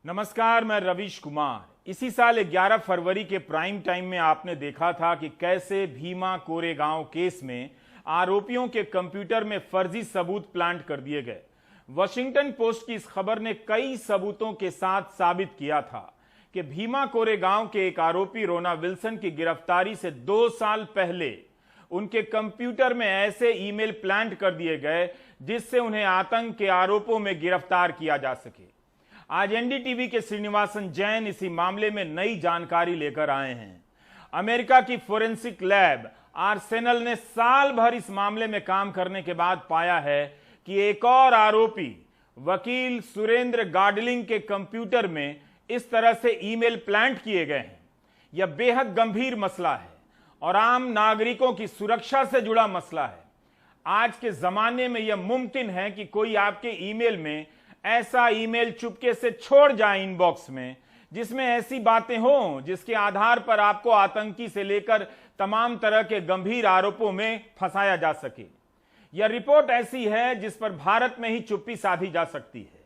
नमस्कार, मैं रवीश कुमार। इसी साल 11 फरवरी के प्राइम टाइम में आपने देखा था कि कैसे भीमा कोरेगांव केस में आरोपियों के कंप्यूटर में फर्जी सबूत प्लांट कर दिए गए। वॉशिंगटन पोस्ट की इस खबर ने कई सबूतों के साथ साबित किया था कि भीमा कोरेगांव के एक आरोपी रोना विल्सन की गिरफ्तारी से 2 साल पहले उनके कंप्यूटर में ऐसे ईमेल प्लांट कर दिए गए जिससे उन्हें आतंक के आरोपों में गिरफ्तार किया जा सके। आज एनडीटीवी के श्रीनिवासन जैन इसी मामले में नई जानकारी लेकर आए हैं। अमेरिका की फोरेंसिक लैब आर्सेनल ने साल भर इस मामले में काम करने के बाद पाया है कि एक और आरोपी वकील सुरेंद्र गाडलिंग के कंप्यूटर में इस तरह से ईमेल प्लांट किए गए हैं। यह बेहद गंभीर मसला है और आम नागरिकों की सुरक्षा से जुड़ा मसला है। आज के जमाने में यह मुमकिन है कि कोई आपके ईमेल में ऐसा ईमेल चुपके से छोड़ जाए इनबॉक्स में, जिसमें ऐसी बातें हों जिसके आधार पर आपको आतंकी से लेकर तमाम तरह के गंभीर आरोपों में फंसाया जा सके। यह रिपोर्ट ऐसी है जिस पर भारत में ही चुप्पी साधी जा सकती है,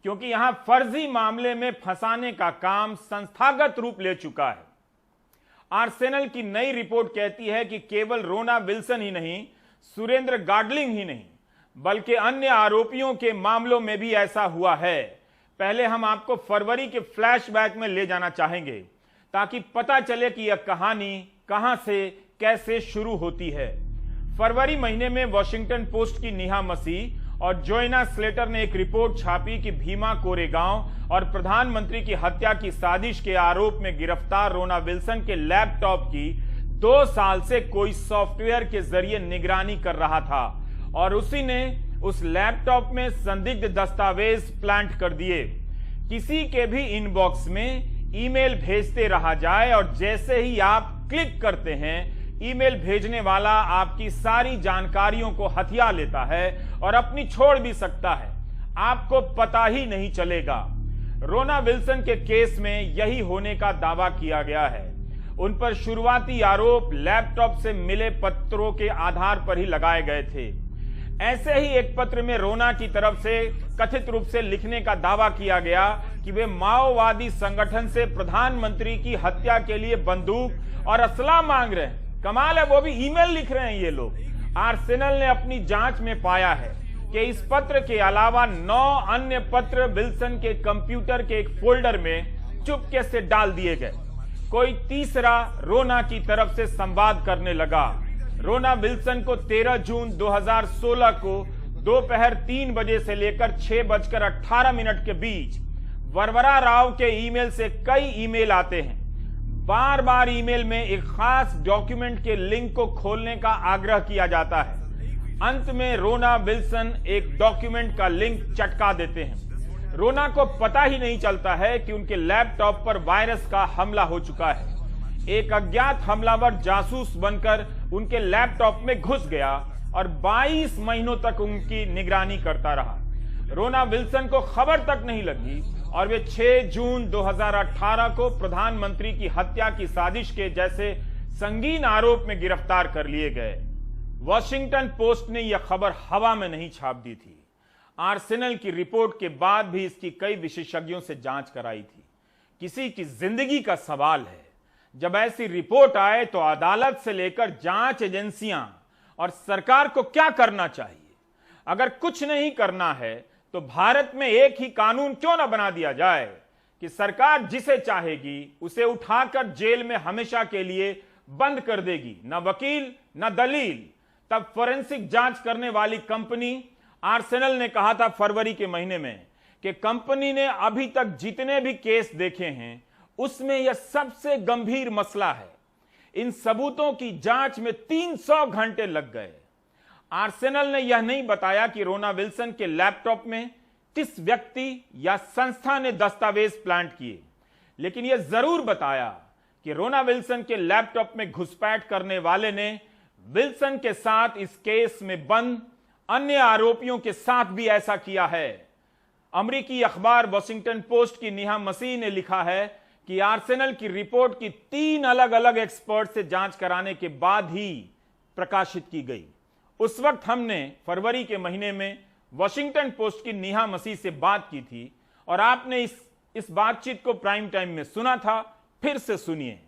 क्योंकि यहां फर्जी मामले में फंसाने का काम संस्थागत रूप ले चुका है। आर्सेनल की नई रिपोर्ट कहती है कि केवल रोना विल्सन ही नहीं, सुरेंद्र गाडलिंग ही नहीं, बल्कि अन्य आरोपियों के मामलों में भी ऐसा हुआ है। पहले हम आपको फरवरी के फ्लैशबैक में ले जाना चाहेंगे ताकि पता चले कि यह कहानी कहां से कैसे शुरू होती है। फरवरी महीने में वॉशिंगटन पोस्ट की नेहा मसीह और जोइना स्लेटर ने एक रिपोर्ट छापी कि भीमा कोरेगांव और प्रधानमंत्री की हत्या की साजिश के आरोप में गिरफ्तार रोना विल्सन के लैपटॉप की 2 साल से कोई सॉफ्टवेयर के जरिए निगरानी कर रहा था और उसी ने उस लैपटॉप में संदिग्ध दस्तावेज प्लांट कर दिए। किसी के भी इनबॉक्स में ईमेल भेजते रहा जाए और जैसे ही आप क्लिक करते हैं, ईमेल भेजने वाला आपकी सारी जानकारियों को हथिया लेता है और अपनी छोड़ भी सकता है, आपको पता ही नहीं चलेगा। रोना विल्सन के केस में यही होने का दावा किया गया है। उन पर शुरुआती आरोप लैपटॉप से मिले पत्रों के आधार पर ही लगाए गए थे। ऐसे ही एक पत्र में रोना की तरफ से कथित रूप से लिखने का दावा किया गया कि वे माओवादी संगठन से प्रधानमंत्री की हत्या के लिए बंदूक और असला मांग रहे हैं। कमाल है, वो भी ईमेल लिख रहे हैं ये लोग। आर्सेनल ने अपनी जांच में पाया है कि इस पत्र के अलावा 9 अन्य पत्र विल्सन के कंप्यूटर के एक फोल्डर में चुपके से डाल दिए गए। कोई तीसरा रोना की तरफ से संवाद करने लगा। रोना विल्सन को 13 जून 2016 को दोपहर 3 बजे से लेकर 6:18 के बीच वरवरा राव के ईमेल से कई ईमेल आते हैं। बार बार ईमेल में एक खास डॉक्यूमेंट के लिंक को खोलने का आग्रह किया जाता है। अंत में रोना विल्सन एक डॉक्यूमेंट का लिंक चटका देते हैं। रोना को पता ही नहीं चलता है कि उनके लैपटॉप पर वायरस का हमला हो चुका है। एक अज्ञात हमलावर जासूस बनकर उनके लैपटॉप में घुस गया और 22 महीनों तक उनकी निगरानी करता रहा। रोना विल्सन को खबर तक नहीं लगी और वे 6 जून 2018 को प्रधानमंत्री की हत्या की साजिश के जैसे संगीन आरोप में गिरफ्तार कर लिए गए। वॉशिंगटन पोस्ट ने यह खबर हवा में नहीं छाप दी थी। आर्सेनल की रिपोर्ट के बाद भी इसकी कई विशेषज्ञों से जांच कराई थी। किसी की जिंदगी का सवाल है। जब ऐसी रिपोर्ट आए तो अदालत से लेकर जांच एजेंसियां और सरकार को क्या करना चाहिए? अगर कुछ नहीं करना है तो भारत में एक ही कानून क्यों ना बना दिया जाए कि सरकार जिसे चाहेगी उसे उठाकर जेल में हमेशा के लिए बंद कर देगी, न वकील न दलील। तब फोरेंसिक जांच करने वाली कंपनी आर्सेनल ने कहा था फरवरी के महीने में कि कंपनी ने अभी तक जितने भी केस देखे हैं उसमें यह सबसे गंभीर मसला है। इन सबूतों की जांच में 300 घंटे लग गए। आर्सेनल ने यह नहीं बताया कि रोना विल्सन के लैपटॉप में किस व्यक्ति या संस्था ने दस्तावेज प्लांट किए, लेकिन यह जरूर बताया कि रोना विल्सन के लैपटॉप में घुसपैठ करने वाले ने विल्सन के साथ इस केस में बंद अन्य आरोपियों के साथ भी ऐसा किया है। अमेरिकी अखबार वॉशिंगटन पोस्ट की नेहा मसीह ने लिखा है कि आर्सेनल की रिपोर्ट की 3 अलग अलग एक्सपर्ट से जांच कराने के बाद ही प्रकाशित की गई। उस वक्त हमने फरवरी के महीने में वॉशिंगटन पोस्ट की नेहा मसीह से बात की थी और आपने इस बातचीत को प्राइम टाइम में सुना था, फिर से सुनिए।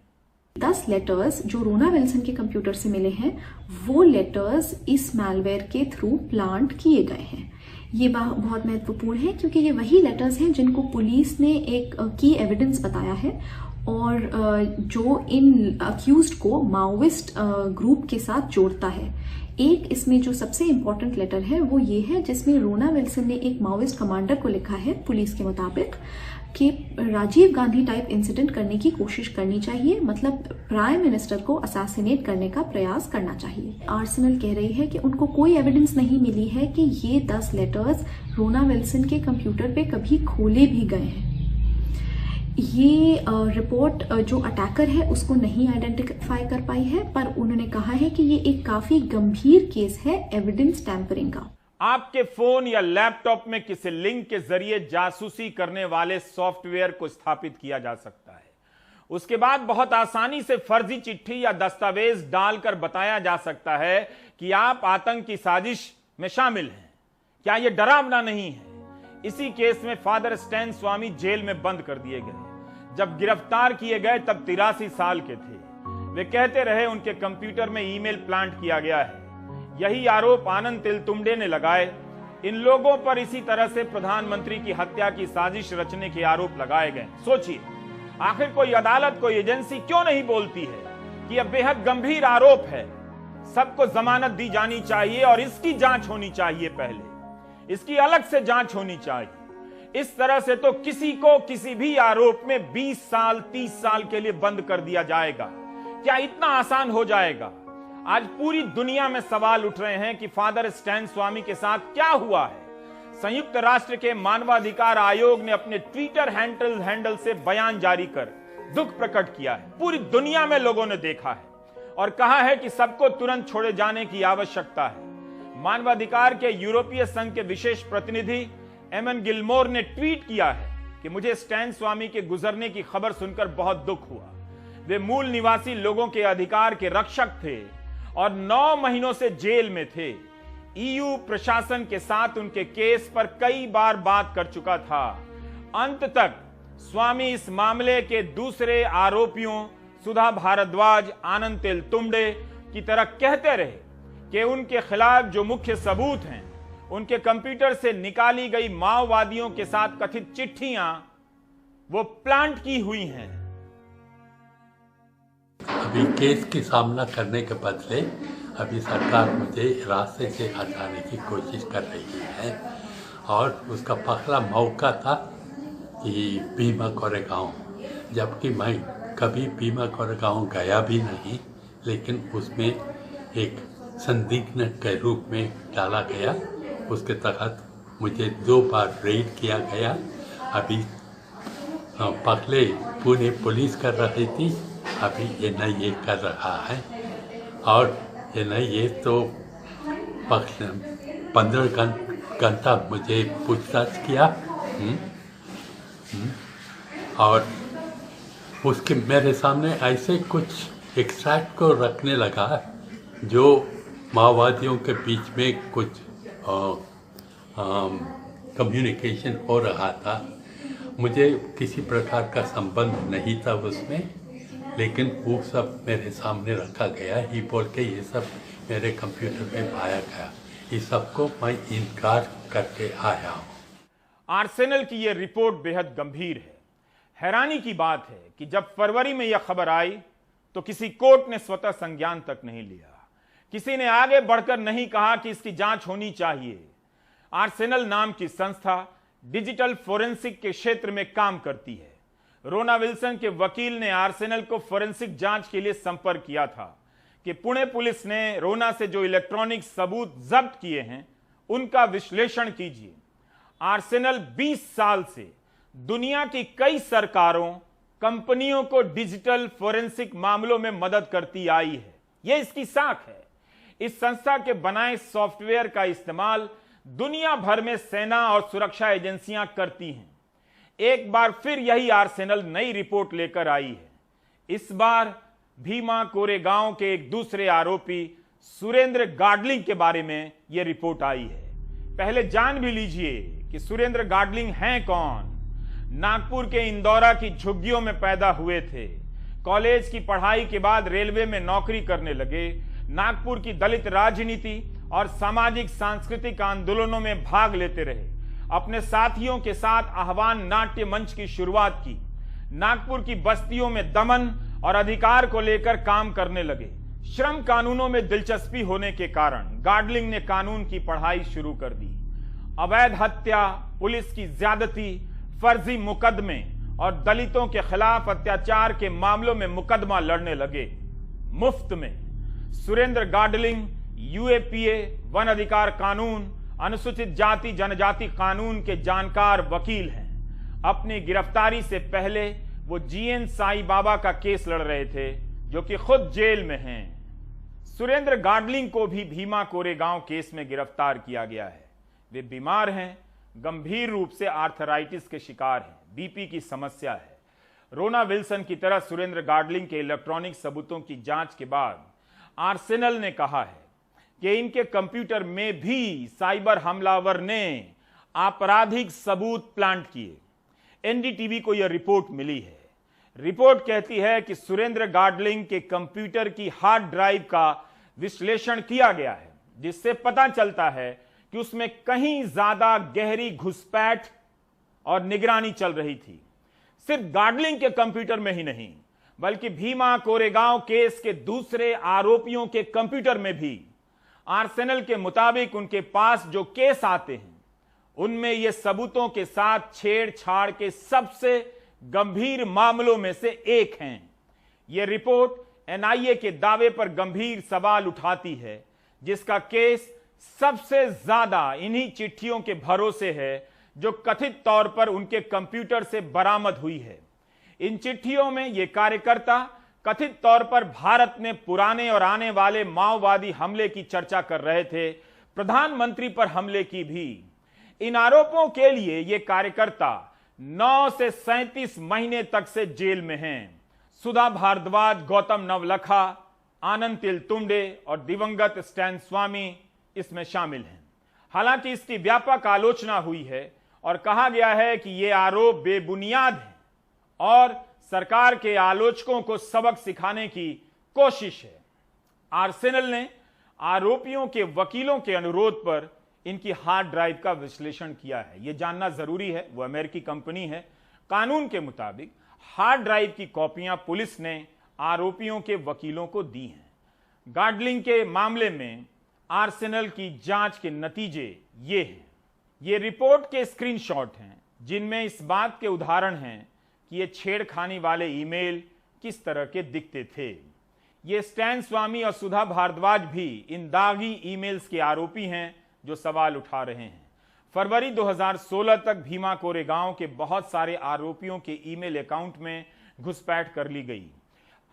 10 लेटर्स जो रोना विल्सन के कंप्यूटर से मिले हैं, वो लेटर्स इस मैलवेयर के थ्रू प्लांट किए गए हैं। ये बहुत महत्वपूर्ण है क्योंकि ये वही लेटर्स हैं जिनको पुलिस ने एक की एविडेंस बताया है और जो इन अक्यूज्ड को माओविस्ट ग्रुप के साथ जोड़ता है। एक इसमें जो सबसे इम्पोर्टेंट लेटर है वो ये है जिसमें रोना विल्सन ने एक माओविस्ट कमांडर को लिखा है पुलिस के मुताबिक कि राजीव गांधी टाइप इंसिडेंट करने की कोशिश करनी चाहिए, मतलब प्राइम मिनिस्टर को असैसिनेट करने का प्रयास करना चाहिए। आर्सेनल कह रही है कि उनको कोई एविडेंस नहीं मिली है कि ये 10 लेटर्स रोना विल्सन के कंप्यूटर पे कभी खोले भी गए हैं। ये रिपोर्ट जो अटैकर है उसको नहीं आइडेंटिफाई कर पाई है, पर उन्होंने कहा है कि ये एक काफी गंभीर केस है एविडेंस टैंपरिंग का। आपके फोन या लैपटॉप में किसी लिंक के जरिए जासूसी करने वाले सॉफ्टवेयर को स्थापित किया जा सकता है। उसके बाद बहुत आसानी से फर्जी चिट्ठी या दस्तावेज डालकर बताया जा सकता है कि आप आतंक की साजिश में शामिल हैं। क्या यह डरावना नहीं है? इसी केस में फादर स्टैन स्वामी जेल में बंद कर दिए गए। जब गिरफ्तार किए गए तब 83 साल के थे। वे कहते रहे उनके कंप्यूटर में ईमेल प्लांट किया गया है। यही आरोप आनंद तेलतुंबडे ने लगाए। इन लोगों पर इसी तरह से प्रधानमंत्री की हत्या की साजिश रचने के आरोप लगाए गए। सोचिए, आखिर कोई अदालत, कोई एजेंसी क्यों नहीं बोलती है कि यह बेहद गंभीर आरोप है, सबको जमानत दी जानी चाहिए और इसकी जांच होनी चाहिए, पहले इसकी अलग से जांच होनी चाहिए। इस तरह से तो किसी को किसी भी आरोप में 20 साल 30 साल के लिए बंद कर दिया जाएगा। क्या इतना आसान हो जाएगा? आज पूरी दुनिया में सवाल उठ रहे हैं कि फादर स्टैन स्वामी के साथ क्या हुआ है। संयुक्त राष्ट्र के मानवाधिकार आयोग ने अपने ट्विटर हैंडल से बयान जारी कर दुख प्रकट किया है। पूरी दुनिया में लोगों ने देखा है और कहा है कि सबको तुरंत छोड़े जाने की आवश्यकता है। मानवाधिकार के यूरोपीय संघ के विशेष प्रतिनिधि एमन गिलमोर ने ट्वीट किया है कि मुझे स्टैन स्वामी के गुजरने की खबर सुनकर बहुत दुख हुआ। वे मूल निवासी लोगों के अधिकार के रक्षक थे और 9 महीनों से जेल में थे। ईयू प्रशासन के साथ उनके केस पर कई बार बात कर चुका था। अंत तक स्वामी इस मामले के दूसरे आरोपियों सुधा भारद्वाज, आनंद तेलतुंबडे की तरह कहते रहे कि उनके खिलाफ जो मुख्य सबूत हैं, उनके कंप्यूटर से निकाली गई माओवादियों के साथ कथित चिट्ठियां वो प्लांट की हुई हैं। अभी केस की सामना करने के बदले अभी सरकार मुझे रास्ते से हटाने की कोशिश कर रही है और उसका पहला मौका था कि भीमा कोरेगांव, जबकि मैं कभी भीमा कोरेगांव गया भी नहीं, लेकिन उसमें एक संदिग्ध के रूप में डाला गया। उसके तहत मुझे 2 बार रेड किया गया। अभी पहले पुणे पुलिस कर रही थी, अभी एनआईए कर रहा है और एनआईए तो 15 घंटा मुझे पूछताछ किया और उसके मेरे सामने ऐसे कुछ एक्सट्रैक्ट को रखने लगा जो माओवादियों के बीच में कुछ कम्युनिकेशन हो रहा था। मुझे किसी प्रकार का संबंध नहीं था उसमें, लेकिन वो सब मेरे सामने रखा गया। ही बोल के ये सब मेरे कंप्यूटर में पाया गया। इस सबको मैं इनकार करके आया हूँ। आर्सेनल की यह रिपोर्ट बेहद गंभीर है। हैरानी की बात है कि जब फरवरी में यह खबर आई तो किसी कोर्ट ने स्वतः संज्ञान तक नहीं लिया। किसी ने आगे बढ़कर नहीं कहा कि इसकी जांच होनी चाहिए। आर्सेनल नाम की संस्था डिजिटल फोरेंसिक के क्षेत्र में काम करती है। रोना विल्सन के वकील ने आर्सेनल को फोरेंसिक जांच के लिए संपर्क किया था कि पुणे पुलिस ने रोना से जो इलेक्ट्रॉनिक सबूत जब्त किए हैं उनका विश्लेषण कीजिए। आर्सेनल 20 साल से दुनिया की कई सरकारों, कंपनियों को डिजिटल फोरेंसिक मामलों में मदद करती आई है। यह इसकी साख है। इस संस्था के बनाए सॉफ्टवेयर का इस्तेमाल दुनिया भर में सेना और सुरक्षा एजेंसियां करती हैं। एक बार फिर यही आर्सेनल नई रिपोर्ट लेकर आई है। इस बार भीमा कोरेगांव के एक दूसरे आरोपी सुरेंद्र गाडलिंग के बारे में यह रिपोर्ट आई है। पहले जान भी लीजिए कि सुरेंद्र गाडलिंग हैं कौन। नागपुर के इंदौरा की झुग्गियों में पैदा हुए थे। कॉलेज की पढ़ाई के बाद रेलवे में नौकरी करने लगे। नागपुर की दलित राजनीति और सामाजिक सांस्कृतिक आंदोलनों में भाग लेते रहे। अपने साथियों के साथ आह्वान नाट्य मंच की शुरुआत की। नागपुर की बस्तियों में दमन और अधिकार को लेकर काम करने लगे। श्रम कानूनों में दिलचस्पी होने के कारण गाडलिंग ने कानून की पढ़ाई शुरू कर दी। अवैध हत्या, पुलिस की ज्यादती, फर्जी मुकदमे और दलितों के खिलाफ अत्याचार के मामलों में मुकदमा लड़ने लगे मुफ्त में। सुरेंद्र गाडलिंग यूएपीए, वन अधिकार कानून, अनुसूचित जाति जनजाति कानून के जानकार वकील हैं। अपनी गिरफ्तारी से पहले वो जीएन साई बाबा का केस लड़ रहे थे, जो कि खुद जेल में हैं। सुरेंद्र गाडलिंग को भी भीमा कोरेगांव केस में गिरफ्तार किया गया है। वे बीमार हैं, गंभीर रूप से आर्थराइटिस के शिकार हैं, बीपी की समस्या है। रोना विल्सन की तरह सुरेंद्र गाडलिंग के इलेक्ट्रॉनिक सबूतों की जांच के बाद आर्सेनल ने कहा है कि इनके कंप्यूटर में भी साइबर हमलावर ने आपराधिक सबूत प्लांट किए। एनडीटीवी को यह रिपोर्ट मिली है। रिपोर्ट कहती है कि सुरेंद्र गाडलिंग के कंप्यूटर की हार्ड ड्राइव का विश्लेषण किया गया है, जिससे पता चलता है कि उसमें कहीं ज्यादा गहरी घुसपैठ और निगरानी चल रही थी। सिर्फ गाडलिंग के कंप्यूटर में ही नहीं, बल्कि भीमा कोरेगांव केस के दूसरे आरोपियों के कंप्यूटर में भी। आर्सेनल के मुताबिक उनके पास जो केस आते हैं, उनमें ये सबूतों के साथ छेड़छाड़ के सबसे गंभीर मामलों में से एक हैं। यह रिपोर्ट एनआईए के दावे पर गंभीर सवाल उठाती है, जिसका केस सबसे ज्यादा इन्हीं चिट्ठियों के भरोसे है जो कथित तौर पर उनके कंप्यूटर से बरामद हुई है। इन चिट्ठियों में ये कार्यकर्ता कथित तौर पर भारत में पुराने और आने वाले माओवादी हमले की चर्चा कर रहे थे, प्रधानमंत्री पर हमले की भी। इन आरोपों के लिए ये कार्यकर्ता 9 से 37 महीने तक से जेल में हैं। सुधा भारद्वाज, गौतम नवलखा, आनंद तिलतुंडे और दिवंगत स्टैन स्वामी इसमें शामिल हैं। हालांकि इसकी व्यापक आलोचना हुई है और कहा गया है कि ये आरोप बेबुनियाद हैं और सरकार के आलोचकों को सबक सिखाने की कोशिश है। आर्सेनल ने आरोपियों के वकीलों के अनुरोध पर इनकी हार्ड ड्राइव का विश्लेषण किया है। यह जानना जरूरी है, वो अमेरिकी कंपनी है। कानून के मुताबिक हार्ड ड्राइव की कॉपियां पुलिस ने आरोपियों के वकीलों को दी हैं। गाडलिंग के मामले में आर्सेनल की जांच के नतीजे ये हैं। ये रिपोर्ट के स्क्रीनशॉट हैं, जिनमें इस बात के उदाहरण हैं कि ये छेड़खानी वाले ईमेल किस तरह के दिखते थे। ये स्टैन स्वामी और सुधा भारद्वाज भी इन दागी ईमेल्स के आरोपी हैं जो सवाल उठा रहे हैं। फरवरी 2016 तक भीमा कोरेगांव के बहुत सारे आरोपियों के ईमेल अकाउंट में घुसपैठ कर ली गई।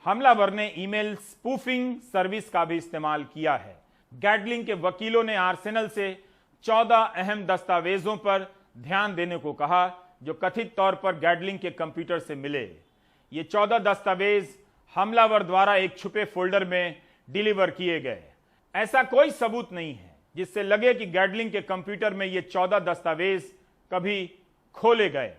हमलावर ने ईमेल स्पूफिंग सर्विस का भी इस्तेमाल किया है। गाडलिंग के वकीलों ने आर्सेनल से 14 अहम दस्तावेजों पर ध्यान देने को कहा, जो कथित तौर पर गाडलिंग के कंप्यूटर से मिले। ये 14 दस्तावेज हमलावर द्वारा एक छुपे फोल्डर में डिलीवर किए गए। ऐसा कोई सबूत नहीं है जिससे लगे कि गाडलिंग के कंप्यूटर में ये 14 दस्तावेज कभी खोले गए।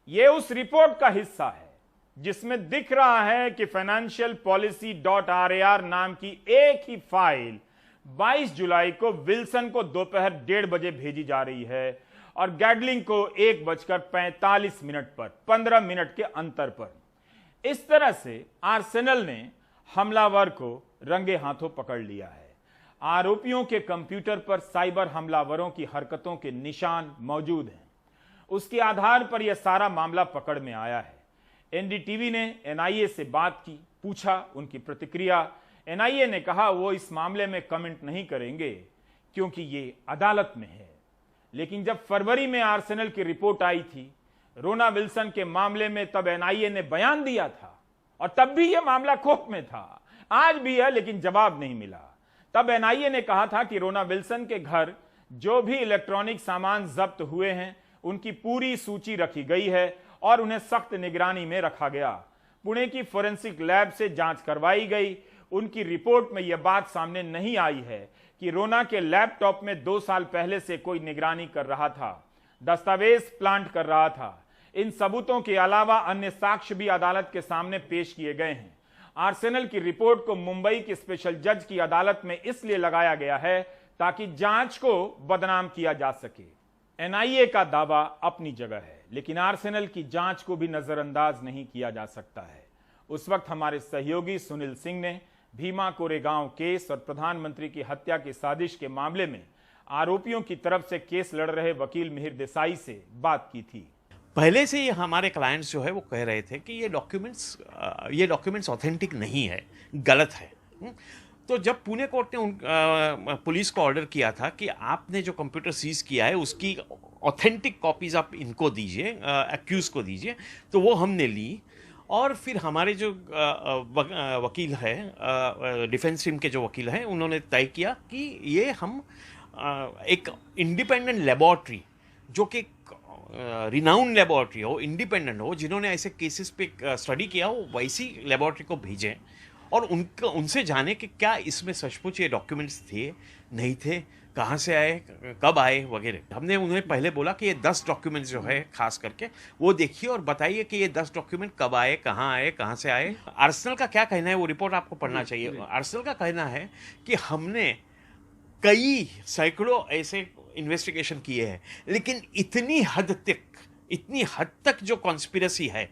ये उस रिपोर्ट का हिस्सा है जिसमें दिख रहा है कि financialpolicy.rar नाम की एक ही फाइल 22 जुलाई को विल्सन को दोपहर 1:30 बजे भेजी जा रही है और गाडलिंग को 1:45 पर 15 मिनट के अंतर पर। इस तरह से आर्सेनल ने हमलावर को रंगे हाथों पकड़ लिया है। आरोपियों के कंप्यूटर पर साइबर हमलावरों की हरकतों के निशान मौजूद हैं। उसके आधार पर यह सारा मामला पकड़ में आया है। एनडीटीवी ने एनआईए से बात की, पूछा उनकी प्रतिक्रिया। एनआईए ने कहा वो इस मामले में कमेंट नहीं करेंगे क्योंकि ये अदालत में है। लेकिन जब फरवरी में आर्सेनल की रिपोर्ट आई थी रोना विल्सन के मामले में, तब एनआईए ने बयान दिया था और तब भी यह मामला कोर्ट में था। आज भी है, लेकिन जवाब नहीं मिला। तब एनआईए ने कहा था कि रोना विल्सन के घर जो भी इलेक्ट्रॉनिक सामान जब्त हुए हैं उनकी पूरी सूची रखी गई है और उन्हें सख्त निगरानी में रखा गया। पुणे की फोरेंसिक लैब से जांच करवाई गई। उनकी रिपोर्ट में यह बात सामने नहीं आई है कि रोना के लैपटॉप में 2 साल पहले से कोई निगरानी कर रहा था, दस्तावेज प्लांट कर रहा था। इन सबूतों के अलावा अन्य साक्ष्य भी अदालत के सामने पेश किए गए हैं। आर्सेनल की रिपोर्ट को मुंबई की स्पेशल जज की अदालत में इसलिए लगाया गया है ताकि जांच को बदनाम किया जा सके। एनआईए का दावा अपनी जगह है, लेकिन आर्सेनल की जांच को भी नजरअंदाज नहीं किया जा सकता है। उस वक्त हमारे सहयोगी सुनील सिंह ने भीमा कोरेगांव केस और प्रधानमंत्री की हत्या की साजिश के मामले में आरोपियों की तरफ से केस लड़ रहे वकील मिहिर देसाई से बात की थी। पहले से ही हमारे क्लाइंट्स जो है वो कह रहे थे कि ये डॉक्यूमेंट्स ऑथेंटिक नहीं है, गलत है। तो जब पुणे कोर्ट ने पुलिस को ऑर्डर किया था कि आपने जो कंप्यूटर सीज किया है उसकी ऑथेंटिक कॉपीज आप इनको दीजिए, एक्यूज को दीजिए, तो वो हमने ली। और फिर हमारे जो वकील है, डिफेंस टीम के जो वकील हैं, उन्होंने तय किया कि ये हम एक इंडिपेंडेंट लेबॉर्ट्री, जो कि रिनाउंड लेबॉर्ट्री हो, इंडिपेंडेंट हो, जिन्होंने ऐसे केसेस पे स्टडी किया हो, वैसी लेबॉर्ट्री को भेजें और उनसे जाने कि क्या इसमें सचमुच ये डॉक्यूमेंट्स थे, नहीं थे, कहाँ से आए, कब आए वगैरह। हमने उन्हें पहले बोला कि ये 10 डॉक्यूमेंट्स जो है खास करके वो देखिए और बताइए कि ये 10 डॉक्यूमेंट कब आए, कहाँ से आए। आर्सेनल का क्या कहना है वो रिपोर्ट आपको पढ़ना चाहिए। आर्सेनल का कहना है कि हमने कई सैकड़ों ऐसे इन्वेस्टिगेशन किए हैं, लेकिन इतनी हद तक जो कॉन्स्पिरेसी है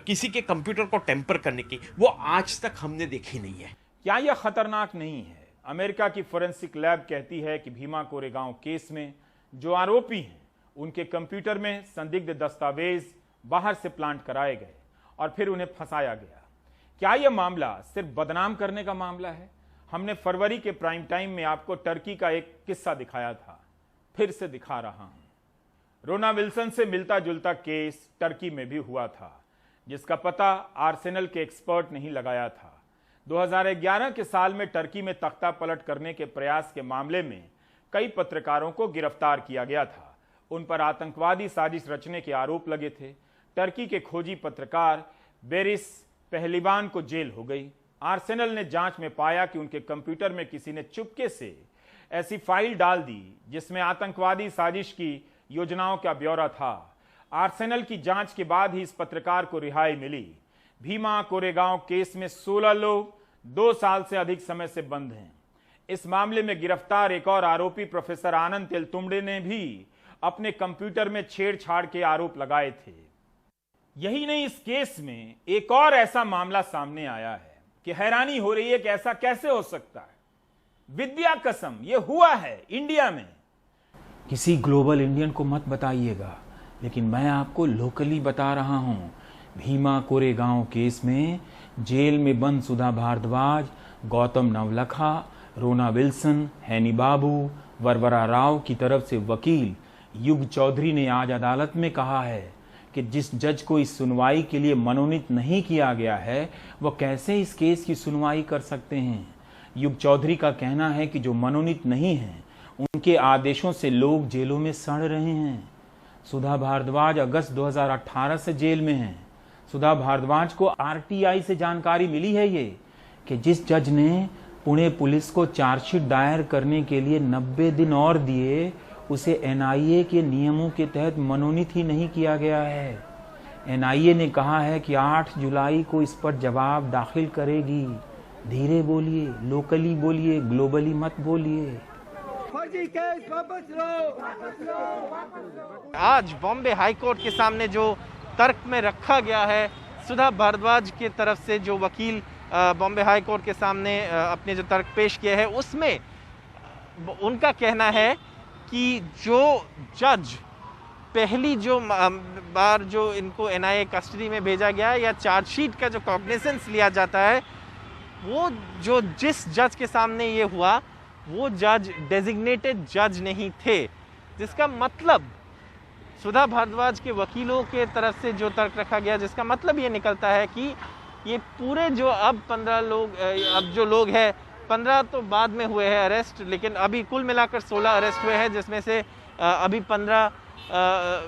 किसी के कंप्यूटर को टेम्पर करने की, वो आज तक हमने देखी नहीं है। क्या यह खतरनाक नहीं है? अमेरिका की फोरेंसिक लैब कहती है कि भीमा कोरेगांव केस में जो आरोपी हैं उनके कंप्यूटर में संदिग्ध दस्तावेज बाहर से प्लांट कराए गए और फिर उन्हें फंसाया गया। क्या यह मामला सिर्फ बदनाम करने का मामला है? हमने फरवरी के प्राइम टाइम में आपको टर्की का एक किस्सा दिखाया था, फिर से दिखा रहा हूं। रोना विल्सन से मिलता जुलता केस टर्की में भी हुआ था, जिसका पता आर्सेनल के एक्सपर्ट नहीं लगाया था। 2011 के साल में टर्की में तख्ता पलट करने के प्रयास के मामले में कई पत्रकारों को गिरफ्तार किया गया था। उन पर आतंकवादी साजिश रचने के आरोप लगे थे। टर्की के खोजी पत्रकार बेरिस पहलिवान को जेल हो गई। आर्सेनल ने जांच में पाया कि उनके कंप्यूटर में किसी ने चुपके से ऐसी फाइल डाल दी जिसमें आतंकवादी साजिश की योजनाओं का ब्यौरा था। आर्सेनल की जांच के बाद ही इस पत्रकार को रिहाई मिली। भीमा कोरेगांव केस में 16 लोग 2 साल से अधिक समय से बंद हैं। इस मामले में गिरफ्तार एक और आरोपी प्रोफेसर आनंद तेलतुंबड़े ने भी अपने कंप्यूटर में छेड़छाड़ के आरोप लगाए थे। यही नहीं, इस केस में एक और ऐसा मामला सामने आया है कि हैरानी हो रही है कि ऐसा कैसे हो सकता है। विद्या कसम, यह हुआ है इंडिया में। किसी ग्लोबल इंडियन को मत बताइएगा, लेकिन मैं आपको लोकली बता रहा हूं। भीमा कोरेगांव केस में जेल में बंद सुधा भारद्वाज, गौतम नवलखा, रोना विल्सन, हैनी बाबू, वरवरा राव की तरफ से वकील युग चौधरी ने आज अदालत में कहा है कि जिस जज को इस सुनवाई के लिए मनोनीत नहीं किया गया है वह कैसे इस केस की सुनवाई कर सकते हैं। युग चौधरी का कहना है कि जो मनोनीत नहीं हैं उनके आदेशों से लोग जेलों में सड़ रहे हैं। सुधा भारद्वाज अगस्त 2018 से जेल में हैं। सुधा भारद्वाज को आरटीआई से जानकारी मिली है ये कि जिस जज ने पुणे पुलिस को चार्जशीट दायर करने के लिए 90 दिन और दिए, उसे एनआईए के नियमों के तहत मनोनीत ही नहीं किया गया है। एनआईए ने कहा है कि 8 जुलाई को इस पर जवाब दाखिल करेगी। धीरे बोलिए, लोकली बोलिए, ग्लोबली मत बोलिए। आज बॉम्बे हाई कोर्ट के सामने जो तर्क में रखा गया है, सुधा भारद्वाज की तरफ से जो वकील बॉम्बे हाई कोर्ट के सामने अपने जो तर्क पेश किए हैं, उसमें उनका कहना है कि जो जज पहली जो बार जो इनको एनआईए कस्टडी में भेजा गया है या चार्जशीट का जो कॉग्निजेंस लिया जाता है, वो जो जिस जज के सामने ये हुआ वो जज डेजिग्नेटेड जज नहीं थे, जिसका मतलब सुधा भारद्वाज के वकीलों के तरफ से जो तर्क रखा गया, जिसका मतलब ये निकलता है कि ये पूरे जो अब 15 लोग, अब जो लोग हैं 15 तो बाद में हुए हैं अरेस्ट, लेकिन अभी कुल मिलाकर 16 अरेस्ट हुए हैं, जिसमें से अभी 15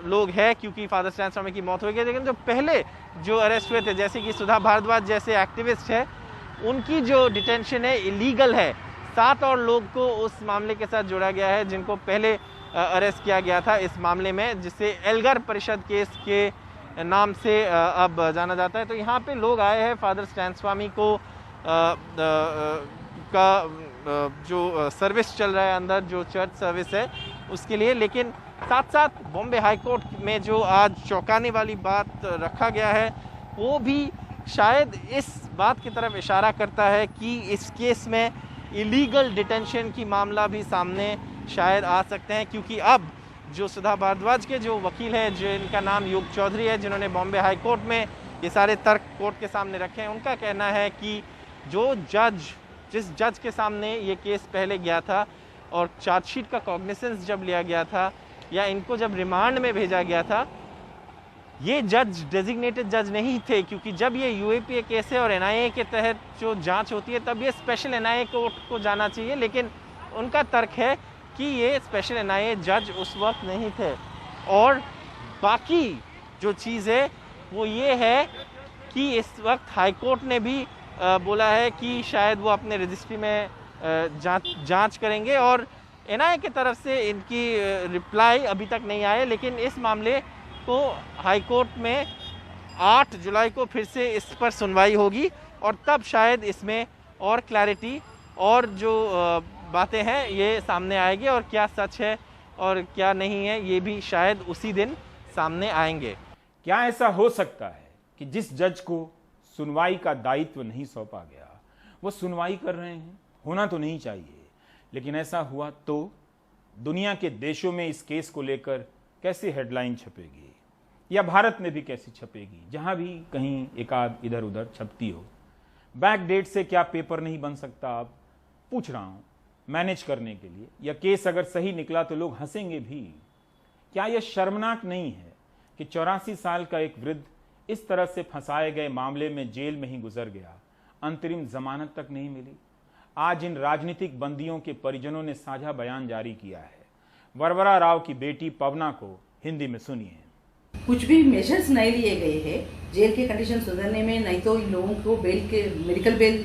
लोग हैं क्योंकि फादर स्टैन स्वामी की मौत हो गई। लेकिन जो पहले जो अरेस्ट हुए थे, जैसे कि सुधा भारद्वाज जैसे एक्टिविस्ट है, उनकी जो डिटेंशन है इलीगल है। 7 और लोग को उस मामले के साथ जोड़ा गया है जिनको पहले अरेस्ट किया गया था इस मामले में, जिसे एल्गर परिषद केस के नाम से अब जाना जाता है। तो यहाँ पे लोग आए हैं फादर स्टैन स्वामी को जो सर्विस चल रहा है अंदर, जो चर्च सर्विस है उसके लिए। लेकिन साथ साथ बॉम्बे हाई कोर्ट में जो आज चौंकाने वाली बात रखा गया है वो भी शायद इस बात की तरफ इशारा करता है कि इस केस में इलीगल डिटेंशन की मामला भी सामने शायद आ सकते हैं, क्योंकि अब जो सुधा भारद्वाज के जो वकील हैं, जिनका नाम योग चौधरी है, जिन्होंने बॉम्बे हाई कोर्ट में ये सारे तर्क कोर्ट के सामने रखे हैं, उनका कहना है कि जिस जज के सामने ये केस पहले गया था और चार्जशीट का कॉग्निसेंस जब लिया गया था या इनको जब रिमांड में भेजा गया था, ये जज डेजिग्नेटेड जज नहीं थे, क्योंकि जब ये यूएपीए केस है और एनआईए के तहत जो जांच होती है तब ये स्पेशल एनआईए कोर्ट को जाना चाहिए। लेकिन उनका तर्क है कि ये स्पेशल एनआईए जज उस वक्त नहीं थे। और बाकी जो चीज़ है वो ये है कि इस वक्त हाई कोर्ट ने भी बोला है कि शायद वो अपने रजिस्ट्री में जांच करेंगे, और एनआईए की तरफ से इनकी रिप्लाई अभी तक नहीं आए। लेकिन इस मामले को हाई कोर्ट में 8 जुलाई को फिर से इस पर सुनवाई होगी और तब शायद इसमें और क्लैरिटी और जो बातें हैं ये सामने आएगी, और क्या सच है और क्या नहीं है ये भी शायद उसी दिन सामने आएंगे। क्या ऐसा हो सकता है कि जिस जज को सुनवाई का दायित्व नहीं सौंपा गया वो सुनवाई कर रहे हैं? होना तो नहीं चाहिए, लेकिन ऐसा हुआ तो दुनिया के देशों में इस केस को लेकर कैसी हेडलाइन छपेगी, या भारत में भी कैसी छपेगी, जहां भी कहीं एक आध इधर उधर छपती हो। बैक डेट से क्या पेपर नहीं बन सकता? आप पूछ रहा हूं मैनेज करने के लिए, या केस अगर सही निकला तो लोग हंसेंगे भी। क्या यह शर्मनाक नहीं है कि 84 साल का एक वृद्ध इस तरह से फंसाए गए मामले में जेल में ही गुजर गया, अंतरिम जमानत तक नहीं मिली। आज इन राजनीतिक बंदियों के परिजनों ने साझा बयान जारी किया है। वरवरा राव की बेटी पवना को हिंदी में सुनिए। कुछ भी मेजर्स नहीं लिए गए हैं जेल के कंडीशन सुधरने में, नहीं तो इन लोगों को बेल के मेडिकल बेल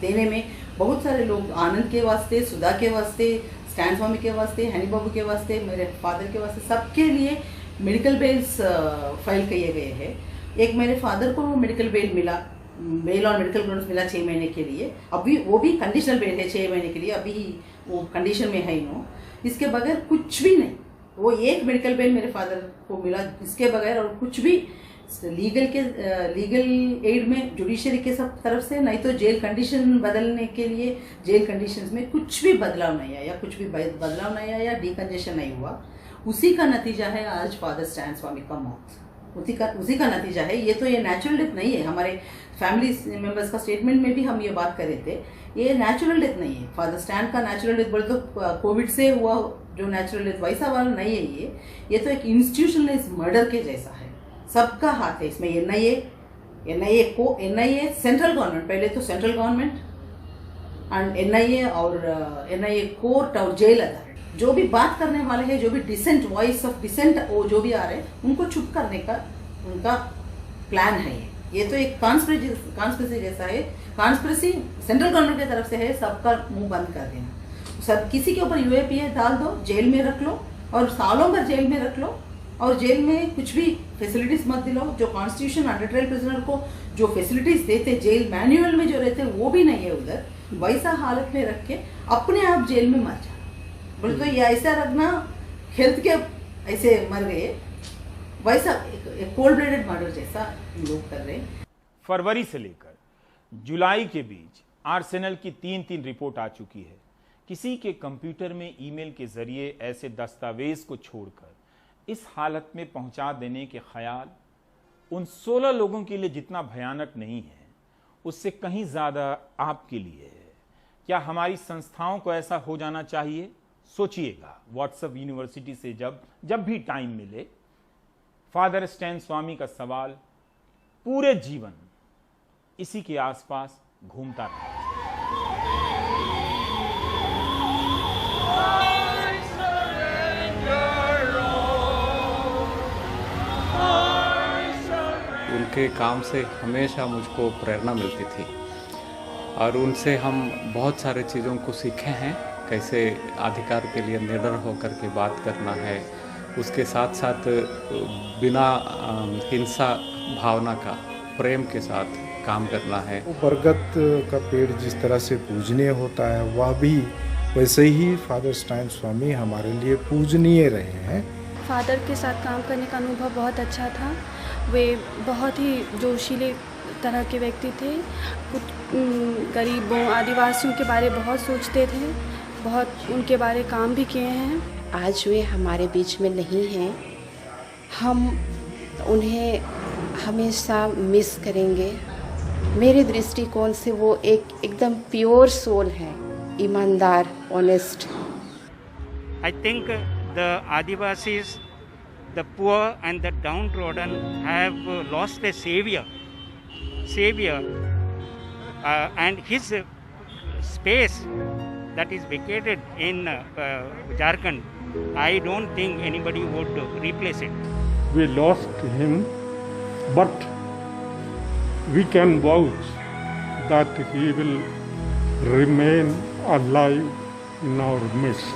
देने में बहुत सारे लोग, आनंद के वास्ते, सुधा के वास्ते, स्टैन स्वामी के वास्ते, हनी बाबू के वास्ते, मेरे फादर के वास्ते, सबके लिए मेडिकल बेल्स फाइल किए गए हैं। एक मेरे फादर को मेडिकल बेल मिला, बेल और मेडिकल ग्राउंड्स मिला 6 महीने के लिए। अभी वो भी कंडीशनल बेल है 6 महीने के लिए, अभी वो कंडीशन में है नो। इसके बगैर कुछ भी नहीं, वो एक मेडिकल बेल मेरे फादर को मिला, इसके बगैर और कुछ भी लीगल एड में जुडिशरी के सब तरफ से, नहीं तो जेल कंडीशन बदलने के लिए जेल कंडीशंस में कुछ भी बदलाव नहीं आया, कुछ भी बदलाव नहीं आया, डीकंजेशन नहीं हुआ। उसी का नतीजा है आज फादर स्टैन स्वामी का मौत, उसी का नतीजा है। ये तो ये नेचुरल डेथ नहीं है। हमारे फैमिली मेंबर्स का स्टेटमेंट में भी हम ये बात कर रहे थे, ये नेचुरल डेथ नहीं है। फादर स्टैन का नेचुरल डेथ बोले तो कोविड से हुआ जो नेचुरल डेथ वैसा वाला नहीं है। ये तो एक इंस्टीट्यूशनलाइज मर्डर के जैसा है, सबका हाथ है इसमें। एनआईए सेंट्रल गवर्नमेंट, पहले तो सेंट्रल गवर्नमेंट एंड एनआईए और एनआईए कोर्ट और जेल अदालत, जो भी बात करने वाले हैं, जो भी डिसेंट वॉइस ऑफ डिसेंट वो जो भी आ रहे हैं, उनको चुप करने का उनका प्लान है। ये तो एक कॉन्स्पिरेसी जैसा है। कॉन्स्पिरेसी सेंट्रल गवर्नमेंट की तरफ से है, सबका मुंह बंद कर देना। सब किसी के ऊपर यूएपीए डाल दो, जेल में रख लो और सालों भर जेल में रख लो, और जेल में कुछ भी फैसिलिटीज मत दिलाओ। जो कॉन्स्टिट्यूशन अंडर ट्रायल प्रिजनर को जो फैसिलिटीज देते, जेल मैनुअल में जो रहते वो भी नहीं है उधर। वैसा हालत में रख के अपने आप जेल में मर जा बोले तो ये ऐसा रखना, हेल्थ के ऐसे मर गए, वैसा एक कोल्ड ब्लडेड मर्डर जैसा लोग कर रहे हैं। फरवरी से लेकर जुलाई के बीच आर्सेनल की 3 रिपोर्ट आ चुकी है। किसी के कंप्यूटर में ईमेल के जरिए ऐसे दस्तावेज को छोड़कर इस हालत में पहुंचा देने के ख्याल उन 16 लोगों के लिए जितना भयानक नहीं है, उससे कहीं ज्यादा आपके लिए है। क्या हमारी संस्थाओं को ऐसा हो जाना चाहिए? सोचिएगा। व्हाट्सएप यूनिवर्सिटी से जब भी टाइम मिले, फादर स्टैन स्वामी का सवाल पूरे जीवन इसी के आसपास घूमता रहा। उनके काम से हमेशा मुझको प्रेरणा मिलती थी और उनसे हम बहुत सारे चीज़ों को सीखे हैं कैसे अधिकार के लिए निडर होकर के बात करना है, उसके साथ साथ बिना हिंसा भावना का प्रेम के साथ काम करना है। बरगद का पेड़ जिस तरह से पूजनीय होता है, वह भी वैसे ही फादर स्टाइन स्वामी हमारे लिए पूजनीय रहे हैं। फादर के साथ काम करने का अनुभव बहुत अच्छा था। वे बहुत ही जोशीले तरह के व्यक्ति थे। कुछ गरीबों, आदिवासियों के बारे में बहुत सोचते थे, बहुत उनके बारे काम भी किए हैं। आज वे हमारे बीच में नहीं हैं, हम उन्हें हमेशा मिस करेंगे। मेरे दृष्टिकोण से वो एकदम प्योर सोल है, ईमानदार, honest. I think the Adivasis, the poor and the downtrodden have lost a savior, and his space that is vacated in Jharkhand, I don't think anybody would replace it. We lost him, but we can vouch that he will remain alive in our midst.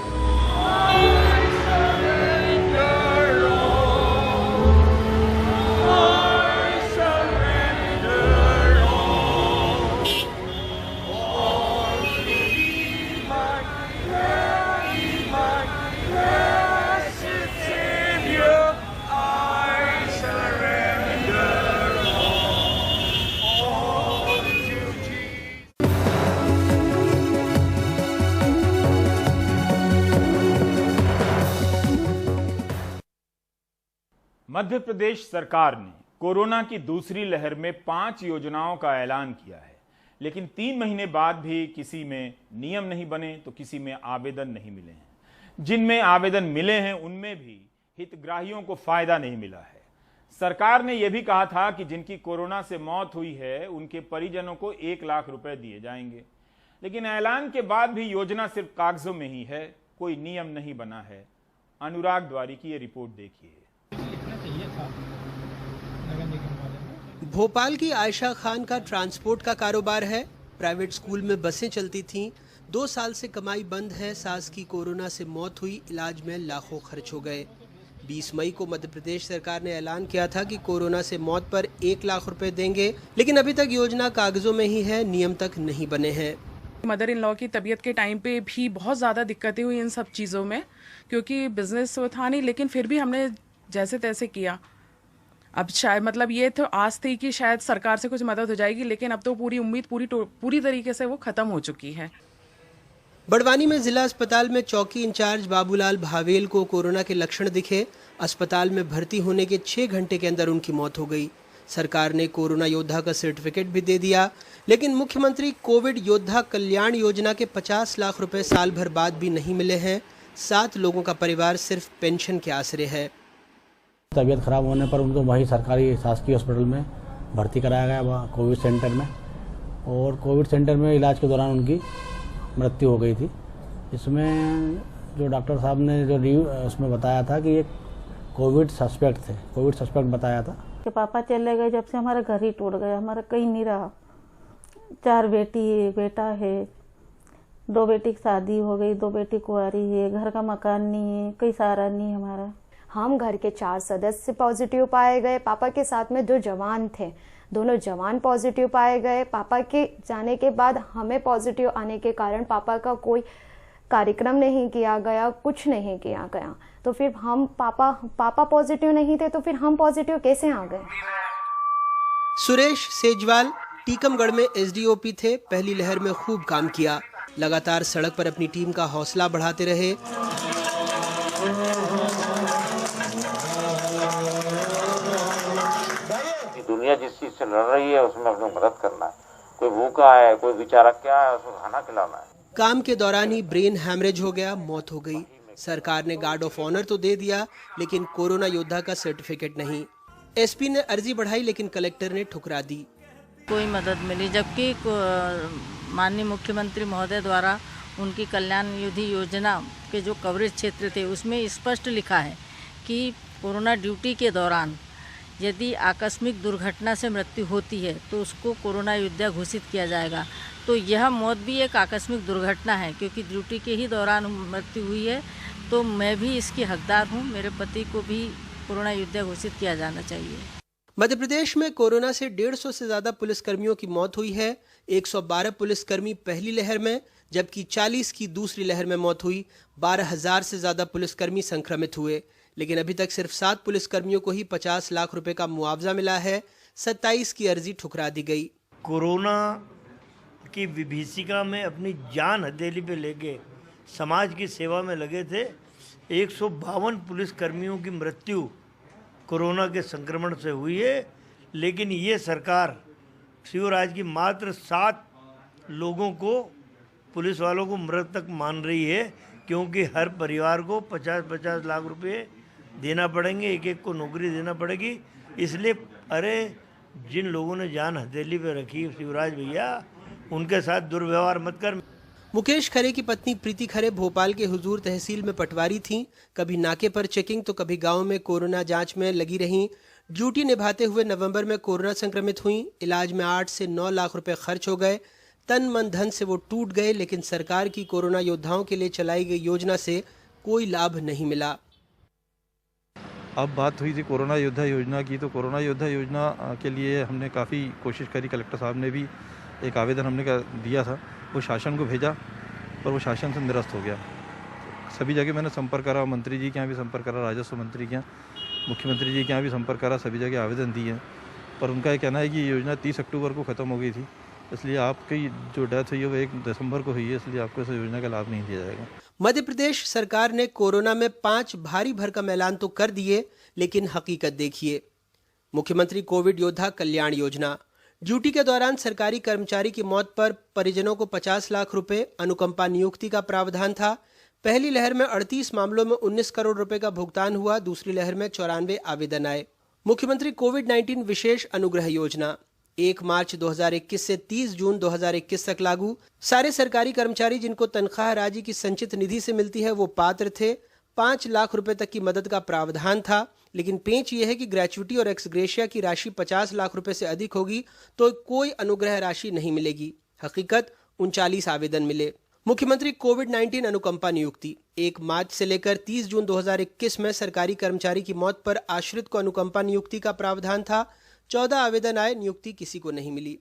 Madhya Pradesh सरकार ने corona की दूसरी लहर में 5 योजनाओं का ऐलान किया है, लेकिन 3 महीने बाद भी किसी में नियम नहीं बने तो किसी में आवेदन नहीं मिले हैं। जिनमें आवेदन मिले हैं उनमें भी हितग्राहियों को फायदा नहीं मिला है। सरकार ने यह भी कहा था कि जिनकी कोरोना से मौत हुई है उनके परिजनों को 1 लाख रुपए दिए जाएंगे, लेकिन ऐलान के बाद भी योजना सिर्फ कागजों में ही है, कोई नियम नहीं बना है। अनुराग द्वारी की ये रिपोर्ट देखिए। भोपाल की आयशा खान का ट्रांसपोर्ट का कारोबार है। प्राइवेट स्कूल में बसें चलती थीं। 2 साल से कमाई बंद है। सास की कोरोना से मौत हुई, इलाज में लाखों खर्च हो गए। 20 मई को मध्य प्रदेश सरकार ने ऐलान किया था कि कोरोना से मौत पर 1 लाख रुपए देंगे, लेकिन अभी तक योजना कागजों में ही है, नियम तक नहीं बने हैं। मदर इन लॉ की तबीयत के टाइम पे भी बहुत ज़्यादा दिक्कतें हुई इन सब चीज़ों में, क्योंकि बिजनेस था नहीं, लेकिन फिर भी हमने जैसे तैसे किया। अब शायद मतलब ये तो आस थी कि शायद सरकार से कुछ मदद हो जाएगी, लेकिन अब तो पूरी उम्मीद पूरी तरीके से वो खत्म हो चुकी है। बड़वानी में जिला अस्पताल में चौकी इंचार्ज बाबूलाल भावेल को कोरोना के लक्षण दिखे। अस्पताल में भर्ती होने के 6 घंटे के अंदर उनकी मौत हो गई। सरकार ने कोरोना योद्धा का सर्टिफिकेट भी दे दिया, लेकिन मुख्यमंत्री कोविड योद्धा कल्याण योजना के 50 लाख रुपए साल भर बाद भी नहीं मिले हैं। 7 लोगों का परिवार सिर्फ पेंशन के आसरे है। तबीयत खराब होने पर उनको वही सरकारी शासकीय हॉस्पिटल में भर्ती कराया गया, वहाँ कोविड सेंटर में, और कोविड सेंटर में इलाज के दौरान उनकी मृत्यु हो गई थी। इसमें जो डॉक्टर साहब ने जो उसमें बताया था कि ये कोविड सस्पेक्ट थे, कोविड सस्पेक्ट बताया था। कि पापा चले गए जब से हमारा घर ही टूट गया, हमारा कहीं नहीं रहा। 4 बेटी है, बेटा है, 2 बेटी की शादी हो गई, 2 बेटी कुंवारी है, घर का मकान नहीं है, कोई सहारा नहीं हमारा। हम घर के 4 सदस्य पॉजिटिव पाए गए। पापा के साथ में 2 जवान थे, दोनों जवान पॉजिटिव पाए गए। पापा के जाने के बाद हमें पॉजिटिव आने के कारण पापा का कोई कार्यक्रम नहीं किया गया, कुछ नहीं किया गया। तो फिर हम पापा पॉजिटिव नहीं थे तो फिर हम पॉजिटिव कैसे आ गए? सुरेश सेजवाल टीकमगढ़ में एसडीओपी थे। पहली लहर में खूब काम किया, लगातार सड़क पर अपनी टीम का हौसला बढ़ाते रहे। दुनिया जिस चीज से लड़ रही है उसमें अपनी मदद करना है। कोई भूखा है, कोई बेचारा क्या है, उसको खाना खिलाना है। काम के दौरान ही ब्रेन हैमरेज हो गया, मौत हो गई। सरकार ने गार्ड ऑफ ऑनर तो दे दिया, लेकिन कोरोना योद्धा का सर्टिफिकेट नहीं। एसपी ने अर्जी बढ़ाई, लेकिन कलेक्टर ने ठुकरा दी। कोई मदद मिली, जबकि माननीय मुख्यमंत्री महोदय द्वारा उनकी कल्याण निधि योजना के जो कवरेज क्षेत्र थे उसमें स्पष्ट लिखा है कि कोरोना ड्यूटी के दौरान यदि आकस्मिक दुर्घटना से मृत्यु होती है तो उसको कोरोना योद्धा घोषित किया जाएगा। तो यह मौत भी एक आकस्मिक दुर्घटना है, क्योंकि ड्यूटी के ही दौरान मृत्यु हुई है। तो मैं भी इसकी हकदार हूँ। मेरे पति को भी कोरोना योद्धा घोषित किया जाना चाहिए। मध्य प्रदेश में कोरोना से 150 से ज्यादा पुलिसकर्मियों की मौत हुई है। 112 पुलिसकर्मी पहली लहर में, जबकि 40 की दूसरी लहर में मौत हुई। 12,000 से ज्यादा पुलिसकर्मी संक्रमित हुए, लेकिन अभी तक सिर्फ 7 पुलिसकर्मियों को ही 50 लाख रुपए का मुआवजा मिला है। 27 की अर्जी ठुकरा दी गई। कोरोना की विभीषिका में अपनी जान हथेली पे लेके समाज की सेवा में लगे थे 152 पुलिसकर्मियों की मृत्यु कोरोना के संक्रमण से हुई है। लेकिन ये सरकार शिवराज की मात्र 7 लोगों को, पुलिस वालों को मृतक मान रही है, क्योंकि हर परिवार को 50-50 लाख रुपए देना पड़ेंगे, एक एक को नौकरी देना पड़ेगी। इसलिए अरे जिन लोगों ने जान हथेली पे रखी शिवराज भैया, उनके साथ दुर्व्यवहार मत कर। मुकेश खरे की पत्नी प्रीति खरे भोपाल के हुजूर तहसील में पटवारी थीं। कभी नाके पर चेकिंग तो कभी गांव में कोरोना जांच में लगी रहीं। ड्यूटी निभाते हुए नवंबर में कोरोना संक्रमित हुईं। इलाज में 8 से 9 लाख रुपए खर्च हो गए। तन मन धन से वो टूट गए, लेकिन सरकार की कोरोना योद्धाओं के लिए चलाई गई योजना से कोई लाभ नहीं मिला। अब बात हुई थी कोरोना योद्धा योजना की, तो कोरोना योद्धा योजना के लिए हमने काफ़ी कोशिश करी। कलेक्टर साहब ने भी एक आवेदन हमने दिया था, वो शासन को भेजा, पर वो शासन से निरस्त हो गया। सभी जगह मैंने संपर्क करा, मंत्री जी के यहाँ भी संपर्क करा, राजस्व मंत्री के यहाँ, मुख्यमंत्री जी के यहाँ भी संपर्क करा, सभी जगह आवेदन दिए हैं। पर उनका ये कहना है कि ये योजना 30 अक्टूबर को ख़त्म हो गई थी, इसलिए आपकी जो डेथ हुई है वो 1 दिसंबर को हुई है, इसलिए आपको इस योजना का लाभ नहीं दिया जाएगा। मध्य प्रदेश सरकार ने कोरोना में 5 भारी भरकम ऐलान तो कर दिए, लेकिन हकीकत देखिए। मुख्यमंत्री कोविड योद्धा कल्याण योजना, ड्यूटी के दौरान सरकारी कर्मचारी की मौत पर परिजनों को 50 लाख रुपए अनुकंपा नियुक्ति का प्रावधान था। पहली लहर में 38 मामलों में 19 करोड़ रुपए का भुगतान हुआ। दूसरी लहर में 94 आवेदन आए। मुख्यमंत्री कोविड-19 विशेष अनुग्रह योजना 1 मार्च 2021 से 30 जून 2021 तक लागू। सारे सरकारी कर्मचारी जिनको तनख्वाह राज्य की संचित निधि से मिलती है वो पात्र थे। 5 लाख रुपए तक की मदद का प्रावधान था, लेकिन पेंच ये है कि ग्रेच्युटी और एक्सग्रेशिया की राशि 50 लाख रुपए से अधिक होगी तो कोई अनुग्रह राशि नहीं मिलेगी। हकीकत 39 आवेदन मिले। मुख्यमंत्री कोविड-19 अनुकंपा नियुक्ति 1 मार्च से लेकर 30 जून 2021 में सरकारी कर्मचारी की मौत पर आश्रित को अनुकंपा नियुक्ति का प्रावधान था। 14 आवेदन आए, नियुक्ति किसी को नहीं मिली।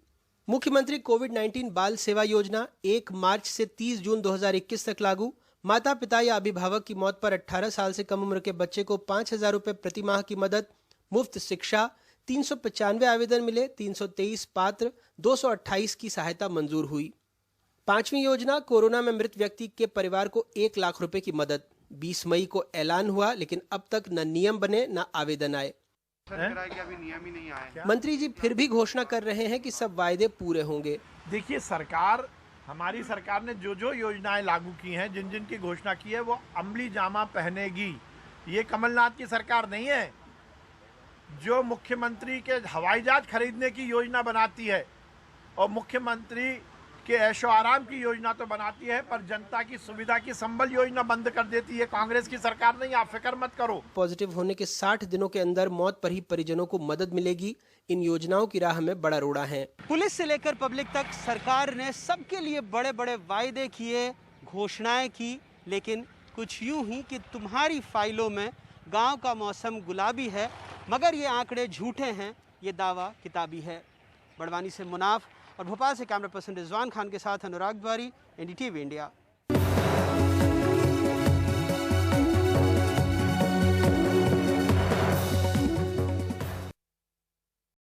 मुख्यमंत्री कोविड-19 बाल सेवा योजना 1 मार्च से 30 जून 2021 तक लागू। माता पिता या अभिभावक की मौत पर 18 साल से कम उम्र के बच्चे को 5,000 रुपए प्रति माह की मदद। मुफ्त शिक्षा 395 आवेदन मिले, 323 पात्र, 228 की सहायता मंजूर हुई। 5वीं योजना कोरोना में मृत व्यक्ति के परिवार को 1 लाख रुपए की मदद। 20 मई को ऐलान हुआ, लेकिन अब तक न नियम बने न आवेदन आए। अभी नियम ही नहीं आया। मंत्री जी फिर भी घोषणा कर रहे हैं कि सब वायदे पूरे होंगे। देखिए, हमारी सरकार ने जो योजनाएं लागू की हैं, जिन जिन की घोषणा की है, वो अमली जामा पहनेगी। ये कमलनाथ की सरकार नहीं है जो मुख्यमंत्री के हवाई जहाज खरीदने की योजना बनाती है और मुख्यमंत्री के ऐशो आराम की योजना तो बनाती है, पर जनता की सुविधा की संबल योजना बंद कर देती है। कांग्रेस की सरकार नहीं, आप फिक्र मत करो। पॉजिटिव होने के 60 दिनों के अंदर मौत पर ही परिजनों को मदद मिलेगी। इन योजनाओं की राह में बड़ा रोड़ा है। पुलिस से लेकर पब्लिक तक सरकार ने सबके लिए बड़े बड़े वायदे किए, घोषणाएं की, लेकिन कुछ यूं ही कि तुम्हारी फाइलों में गांव का मौसम गुलाबी है, मगर ये आंकड़े झूठे हैं, ये दावा किताबी है। बड़वानी से मुनाफ और भोपाल से कैमरा पर्सन रिजवान खान के साथ अनुराग द्वारी, NDTV इंडिया।